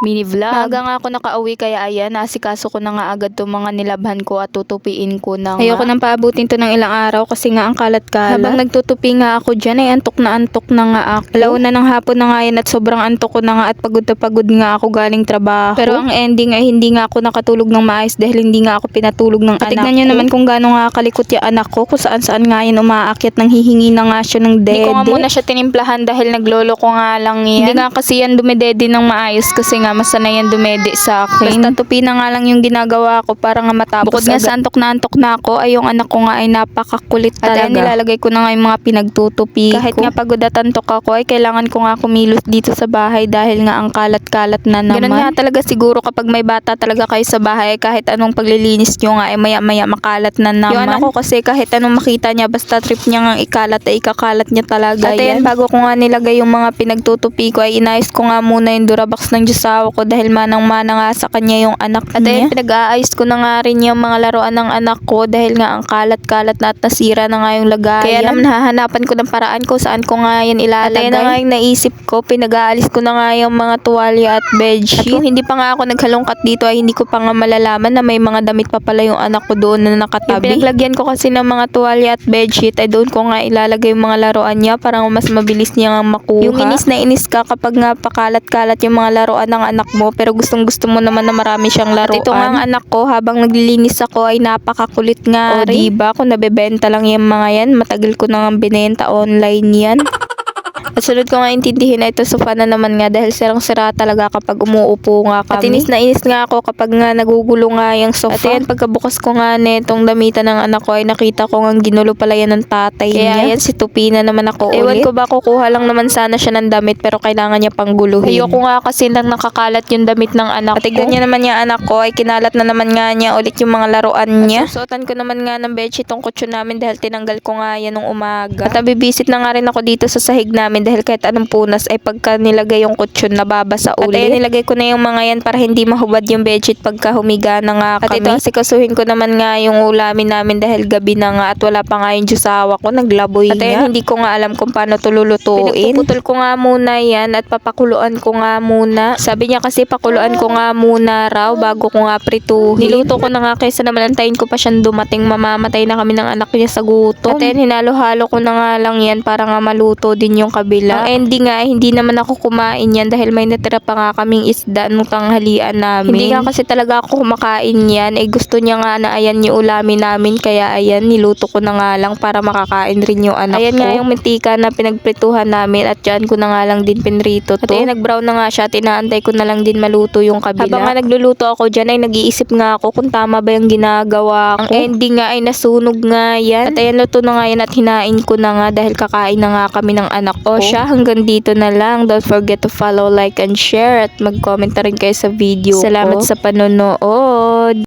mini vlog. Maaga nga ako nakauwi kaya ayan, nasikaso ko na nga agad itong mga nilabhan ko at tutupiin ko na nga. Ayoko nang paabutin to ng ilang araw kasi nga ang kalat-kalat. Habang nagtutupi nga ako dyan ay antok na nga ako. Alauna ng hapon na nga yan at sobrang antok ko na nga at pagod na pagod nga ako galing trabaho. Pero ang ending ay hindi nga ako nakatulog ng maayos dahil hindi nga ako pinatulog ng anak ko. Tignan nyo naman kung gaano nga kalikot yung anak ko, kung saan nga yan umaakyat ng hihingi na nga siya ng dede. Hindi ko nga muna siya tinimplahan dahil naglolo ko nga lang yan. Hindi nga kasi yan dumedede ng maayos kasi nga masanay yan dumede sa akin. Basta tupi na nga lang yung ginagawa ko para nga matapos. Bukod nga sa antok na ako ay yung anak ko nga ay napakakulit talaga. At nilalagay ko na nga yung mga pinagtutupi kahit nga pagod at antok ako ay kailangan ko nga kumilos dito sa bahay dahil nga ang kalat-kalat na naman. Ganun nga talaga siguro kapag may bata talaga kayo sa bahay, kahit anong paglilinis nyo nga ay maya-maya makalat na naman. Yung anak ko kasi kahit anong makita niya basta trip niya nga ikalat ay ikakalat niya talaga. At ayan, bago ko nga nilagay yung mga pinagtutupi ko ay inayos ko nga muna yung Durabox ng Diyosawa ko dahil manang-mana nga sa kanya yung anak niya. At ayan, pinag-aayos ko na nga rin yung mga laruan ng anak ko dahil nga ang kalat-kalat na at nasira na nga yung lagayan. Kaya naman hahanapan ko ng paraan ko saan ko nga yan ilalagay. At ayan na nga yung naisip ko, pinag-aalis ko na nga yung mga tuwalya at bedsheet. At kung hindi pa nga ako naghalongkat dito ay hindi ko pa nga malalaman na may mga damit pa pala yung anak ko doon na nakatabi. Yung pinaglagyan ko kasi ng mga tuwalya at bedsheet ay doon ko nga ilalagay yung mga laruan niya para mas mabilis niya nga makuha. Yung inis na inis ka kapag nga pakalat-kalat yung mga laruan ng anak mo pero gustong-gusto mo naman na marami siyang laruan. At ito nga ang anak ko habang naglilinis ako ay napakakulit nga rin. Diba? Kung nabebenta lang yung mga yan, matagal ko na nga binenta online yan. At sunod ko nga intindihin na ito sofa na naman nga dahil sirang-sira talaga kapag umuupo nga kami. At inis na inis nga ako kapag nga nagugulo nga yung sofa. At yan, pagkabukas ko nga netong damitan ng anak ko ay nakita ko nga ginulo pala yan ng tatay niya. Kaya yan, si Tupi na naman ako ulit. Ewan ko ba kukuha lang naman sana siya ng damit pero kailangan niya pang guluhin. Ayoko nga kasi lang nakakalat yung damit ng anak ko. At tignan niya naman yung anak ko ay kinalat na naman nga niya ulit yung mga laruan niya. At susuotan ko naman nga ng bedsheet tong kutsyon namin dahil tinanggal ko nga yan nung umaga. At nabibisit na nga rin ako dito sa sahig namin dahil kahit anong punas ay pagka nilagay yung kutsyon nababasa ulit. At ayan, nilagay ko na yung mga yan para hindi mahubad yung bedsheet pagka humiga na nga kami. At ito, asikasuhin ko naman nga yung ulamin namin dahil gabi na nga at wala pa nga yung Diyosawa ko, naglaboy at ayan, hindi ko nga alam kung paano ito lulutuin. Pinagpuputol ko nga muna yan at papakuluan ko nga muna. Sabi niya kasi pakuluan ko nga muna raw bago ko nga prituhin. Niluto ko na nga kaysa naman antayin ko pa siyang dumating, mamamatay na kami ng anak niya sa gutom. At ayan, hinalo-halo ko na nga lang yan para nga maluto din yung kabila. Ang ending nga, hindi naman ako kumain yan dahil may natira pa nga kaming isda nung tanghalian namin. Hindi nga kasi talaga ako kumakain yan. Eh gusto niya nga na ayan yung ulamin namin kaya ayan, niluto ko na nga lang para makakain rin yung anak ko. Ayan nga yung mantika na pinagprituhan namin at dyan ko na nga lang din pinrito to. At ayan, nag-brown na nga siya. Tinaantay ko na lang din maluto yung kabila. Habang nga nagluluto ako dyan ay nag-iisip nga ako kung tama ba yung ginagawa ko. Ang ending nga ay nasunog nga yan. At ayan, luto na nga yan at hinain ko na nga dahil kakain na nga kami ng anak ko. Siya, hanggang dito na lang. Don't forget to follow, like, and share at mag-comment na rin kayo sa video. Salamat sa panonood.